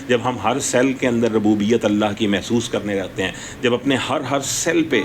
جب ہم ہر سیل کے اندر ربوبیت اللہ کی محسوس کرنے لگتے ہیں، جب اپنے ہر سیل پہ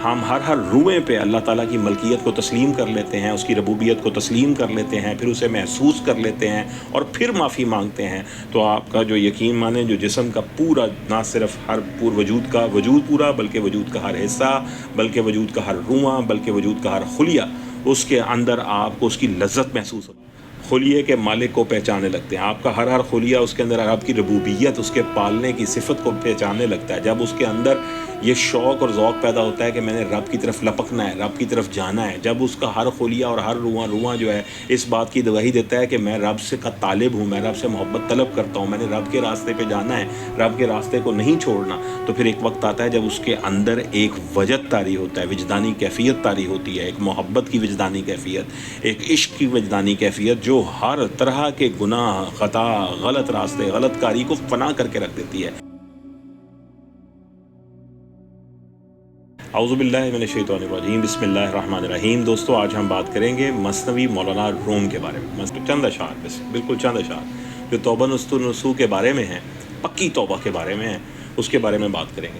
ہم ہر روئے پہ اللہ تعالیٰ کی ملکیت کو تسلیم کر لیتے ہیں، اس کی ربوبیت کو تسلیم کر لیتے ہیں، پھر اسے محسوس کر لیتے ہیں اور پھر معافی مانگتے ہیں، تو آپ کا جو یقین مانیں جو جسم کا پورا، نہ صرف ہر وجود کا وجود پورا، بلکہ وجود کا ہر حصہ، بلکہ وجود کا ہر رواں، بلکہ وجود کا ہر خلیہ، اس کے اندر آپ کو اس کی لذت محسوس ہوتی ہے، خلیے کے مالک کو پہچاننے لگتے ہیں، آپ کا ہر خلیہ اس کے اندر آپ کی ربوبیت، اس کے پالنے کی صفت کو پہچاننے لگتا ہے۔ جب اس کے اندر یہ شوق اور ذوق پیدا ہوتا ہے کہ میں نے رب کی طرف لپکنا ہے، رب کی طرف جانا ہے، جب اس کا ہر خلیہ اور ہر رواں جو ہے اس بات کی گواہی دیتا ہے کہ میں رب سے کا طالب ہوں، میں رب سے محبت طلب کرتا ہوں، میں نے رب کے راستے پہ جانا ہے، رب کے راستے کو نہیں چھوڑنا، تو پھر ایک وقت آتا ہے جب اس کے اندر ایک وجد طاری ہوتا ہے، وجدانی کیفیت طاری ہوتی ہے، ایک محبت کی وجدانی کیفیت، ایک عشق کی وجدانی کیفیت جو ہر طرح کے گناہ، خطا، غلط راستے، غلط کاری کو فنا کر کے رکھ دیتی ہے۔ اعوذ باللہ من الشیطان الرجیم، بسم اللہ الرحمن الرحیم۔ دوستو آج ہم بات کریں گے مثنوی مولانا روم کے بارے میں، چند اشعار، بس بالکل چند اشعار جو توبہ نسو کے بارے میں ہیں، پکی توبہ کے بارے میں ہیں، اس کے بارے میں بات کریں گے۔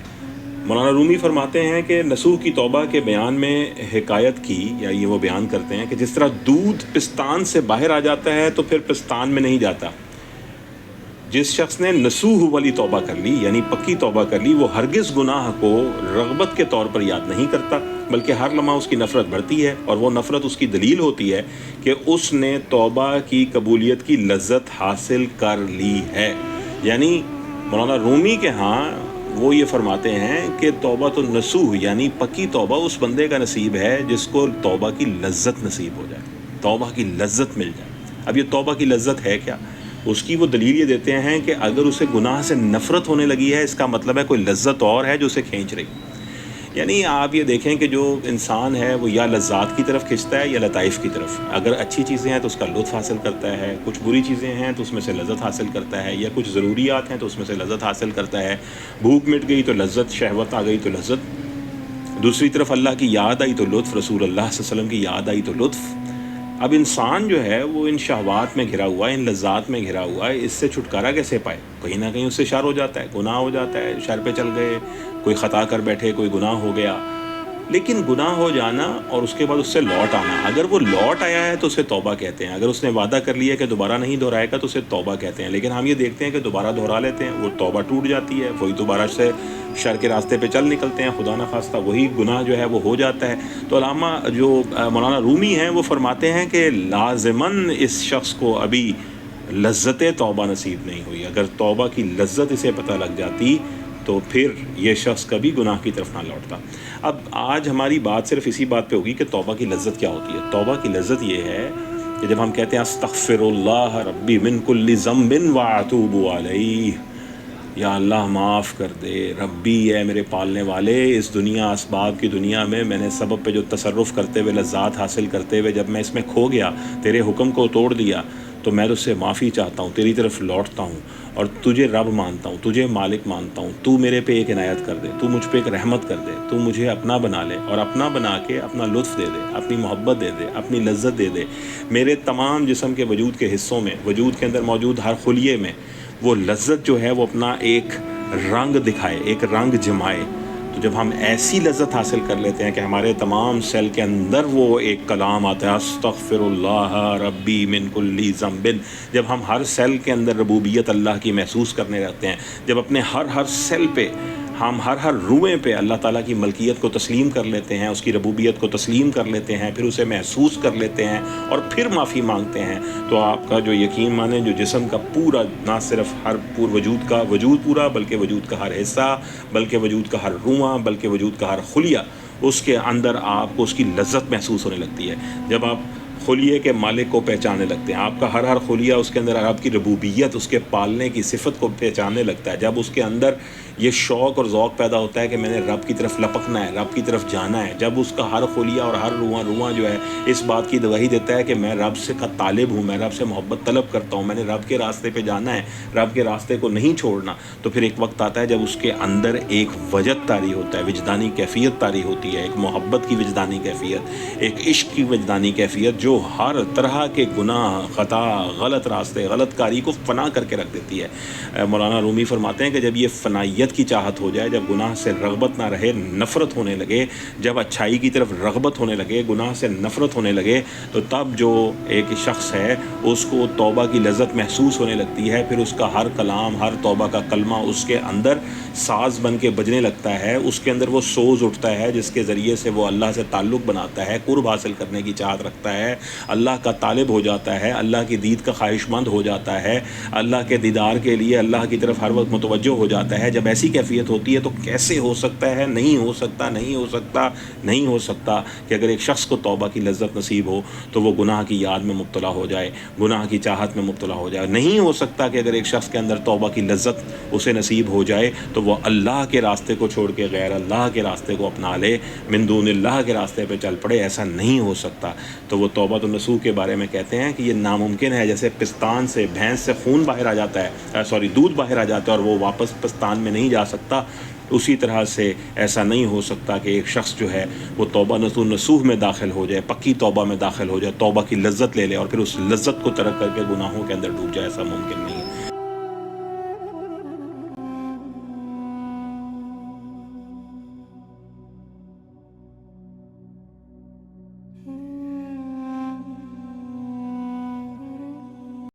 مولانا رومی فرماتے ہیں کہ نسوح کی توبہ کے بیان میں حکایت کی، یا یہ وہ بیان کرتے ہیں کہ جس طرح دودھ پستان سے باہر آ جاتا ہے تو پھر پستان میں نہیں جاتا، جس شخص نے نسوح والی توبہ کر لی یعنی پکی توبہ کر لی، وہ ہرگز گناہ کو رغبت کے طور پر یاد نہیں کرتا، بلکہ ہر لمحہ اس کی نفرت بڑھتی ہے، اور وہ نفرت اس کی دلیل ہوتی ہے کہ اس نے توبہ کی قبولیت کی لذت حاصل کر لی ہے۔ یعنی مولانا رومی کے ہاں وہ یہ فرماتے ہیں کہ توبہ تو نسوح یعنی پکی توبہ اس بندے کا نصیب ہے جس کو توبہ کی لذت نصیب ہو جائے، توبہ کی لذت مل جائے۔ اب یہ توبہ کی لذت ہے کیا؟ اس کی وہ دلیل یہ دیتے ہیں کہ اگر اسے گناہ سے نفرت ہونے لگی ہے، اس کا مطلب ہے کوئی لذت اور ہے جو اسے کھینچ رہی۔ یعنی آپ یہ دیکھیں کہ جو انسان ہے وہ یا لذات کی طرف کھنچتا ہے یا لطائف کی طرف۔ اگر اچھی چیزیں ہیں تو اس کا لطف حاصل کرتا ہے، کچھ بری چیزیں ہیں تو اس میں سے لذت حاصل کرتا ہے، یا کچھ ضروریات ہیں تو اس میں سے لذت حاصل کرتا ہے۔ بھوک مٹ گئی تو لذت، شہوت آ گئی تو لذت، دوسری طرف اللہ کی یاد آئی تو لطف، رسول اللہ صلی اللہ علیہ وسلم کی یاد آئی تو لطف۔ اب انسان جو ہے وہ ان شہوات میں گھرا ہوا ہے، ان لذات میں گھرا ہوا ہے، اس سے چھٹکارا کیسے پائے؟ کہیں نہ کہیں اس سے شر ہو جاتا ہے، گناہ ہو جاتا ہے، شر پہ چل گئے، کوئی خطا کر بیٹھے، کوئی گناہ ہو گیا۔ لیکن گناہ ہو جانا اور اس کے بعد اس سے لوٹ آنا، اگر وہ لوٹ آیا ہے تو اسے توبہ کہتے ہیں، اگر اس نے وعدہ کر لیا کہ دوبارہ نہیں دہرائے گا تو اسے توبہ کہتے ہیں۔ لیکن ہم یہ دیکھتے ہیں کہ دوبارہ دہرا لیتے ہیں، وہ توبہ ٹوٹ جاتی ہے، وہی دوبارہ سے شر کے راستے پہ چل نکلتے ہیں، خدا نخواستہ وہی گناہ جو ہے وہ ہو جاتا ہے۔ تو علامہ جو مولانا رومی ہیں وہ فرماتے ہیں کہ لازماً اس شخص کو ابھی لذت توبہ نصیب نہیں ہوئی، اگر توبہ کی لذت اسے پتہ لگ جاتی تو پھر یہ شخص کبھی گناہ کی طرف نہ لوٹتا۔ اب آج ہماری بات صرف اسی بات پہ ہوگی کہ توبہ کی لذت کیا ہوتی ہے۔ توبہ کی لذت یہ ہے کہ جب ہم کہتے ہیں استغفر اللہ ربی من کل ذنب واتوب علیہ، یا اللہ معاف کر دے، ربی ہے میرے پالنے والے، اس دنیا اسباب کی دنیا میں نے سبب پہ جو تصرف کرتے ہوئے، لذات حاصل کرتے ہوئے جب میں اس میں کھو گیا، تیرے حکم کو توڑ دیا، تو میں تجھ سے معافی چاہتا ہوں، تیری طرف لوٹتا ہوں اور تجھے رب مانتا ہوں، تجھے مالک مانتا ہوں، تو میرے پہ ایک عنایت کر دے، تو مجھ پہ ایک رحمت کر دے، تو مجھے اپنا بنا لے، اور اپنا بنا کے اپنا لطف دے دے، اپنی محبت دے دے، اپنی لذت دے دے، میرے تمام جسم کے وجود کے حصوں میں، وجود کے اندر موجود ہر خلیے میں وہ لذت جو ہے وہ اپنا ایک رنگ دکھائے، ایک رنگ جمائے۔ تو جب ہم ایسی لذت حاصل کر لیتے ہیں کہ ہمارے تمام سیل کے اندر وہ ایک کلام آتا ہے استغفر اللہ ربی من کل ذنب، جب ہم ہر سیل کے اندر ربوبیت اللہ کی محسوس کرنے لگتے ہیں، جب اپنے ہر سیل پہ ہم ہر روئے پہ اللہ تعالیٰ کی ملکیت کو تسلیم کر لیتے ہیں، اس کی ربوبیت کو تسلیم کر لیتے ہیں، پھر اسے محسوس کر لیتے ہیں اور پھر معافی مانگتے ہیں، تو آپ کا جو یقین مانیں جو جسم کا پورا، نہ صرف ہر وجود کا وجود پورا، بلکہ وجود کا ہر حصہ، بلکہ وجود کا ہر رواں، بلکہ وجود کا ہر خلیہ، اس کے اندر آپ کو اس کی لذت محسوس ہونے لگتی ہے۔ جب آپ خلیے کے مالک کو پہچاننے لگتے ہیں، آپ کا ہر خلیہ اس کے اندر آپ کی ربوبیت، اس کے پالنے کی صفت کو پہچاننے لگتا ہے، جب اس کے اندر یہ شوق اور ذوق پیدا ہوتا ہے کہ میں نے رب کی طرف لپکنا ہے، رب کی طرف جانا ہے، جب اس کا ہر خلیہ اور ہر رواں جو ہے اس بات کی گواہی دیتا ہے کہ میں رب سے کا طالب ہوں، میں رب سے محبت طلب کرتا ہوں، میں نے رب کے راستے پہ جانا ہے، رب کے راستے کو نہیں چھوڑنا، تو پھر ایک وقت آتا ہے جب اس کے اندر ایک وجد طاری ہوتا ہے، وجدانی کیفیت طاری ہوتی ہے، ایک محبت کی وجدانی کیفیت، ایک عشق کی وجدانی کیفیت جو ہر طرح کے گناہ، خطا، غلط راستے، غلط کاری کو فنا کر کے رکھ دیتی ہے۔ مولانا رومی فرماتے ہیں کہ جب یہ فنائیت کی چاہت ہو جائے، جب گناہ سے رغبت نہ رہے، نفرت ہونے لگے، جب اچھائی کی طرف رغبت ہونے لگے، گناہ سے نفرت ہونے لگے، تو تب جو ایک شخص ہے اس کو توبہ کی لذت محسوس ہونے لگتی ہے، پھر اس کا ہر کلام، ہر توبہ کا کلمہ اس کے اندر ساز بن کے بجنے لگتا ہے، اس کے اندر وہ سوز اٹھتا ہے جس کے ذریعے سے وہ اللہ سے تعلق بناتا ہے، قرب حاصل کرنے کی چاہت رکھتا ہے، اللہ کا طالب ہو جاتا ہے، اللہ کی دید کا خواہش مند ہو جاتا ہے، اللہ کے دیدار کے لیے اللہ کی طرف ہر وقت متوجہ ہو جاتا ہے۔ جب ایسی کیفیت ہوتی ہے تو کیسے ہو سکتا ہے، نہیں ہو سکتا، نہیں ہو سکتا، نہیں ہو سکتا کہ اگر ایک شخص کو توبہ کی لذت نصیب ہو تو وہ گناہ کی یاد میں مبتلا ہو جائے، گناہ کی چاہت میں مبتلا ہو جائے۔ نہیں ہو سکتا کہ اگر ایک شخص کے اندر توبہ کی لذت اسے نصیب ہو جائے تو وہ اللہ کے راستے کو چھوڑ کے غیر اللہ کے راستے کو اپنا لے، من دون اللہ کے راستے پہ چل پڑے، ایسا نہیں ہو سکتا۔ تو وہ توبۃ النصوح کے بارے میں کہتے ہیں کہ یہ ناممکن ہے، جیسے پستان سے بھینس سے خون باہر آ جاتا ہے، دودھ باہر آ جاتا ہے اور وہ واپس پستان میں نہیں جا سکتا، اسی طرح سے ایسا نہیں ہو سکتا کہ ایک شخص جو ہے وہ توبہ نصوح میں داخل ہو جائے، پکی توبہ میں داخل ہو جائے، توبہ کی لذت لے لے اور پھر اس لذت کو ترک کر کے گناہوں کے اندر ڈوب جائے، ایسا ممکن نہیں ہے۔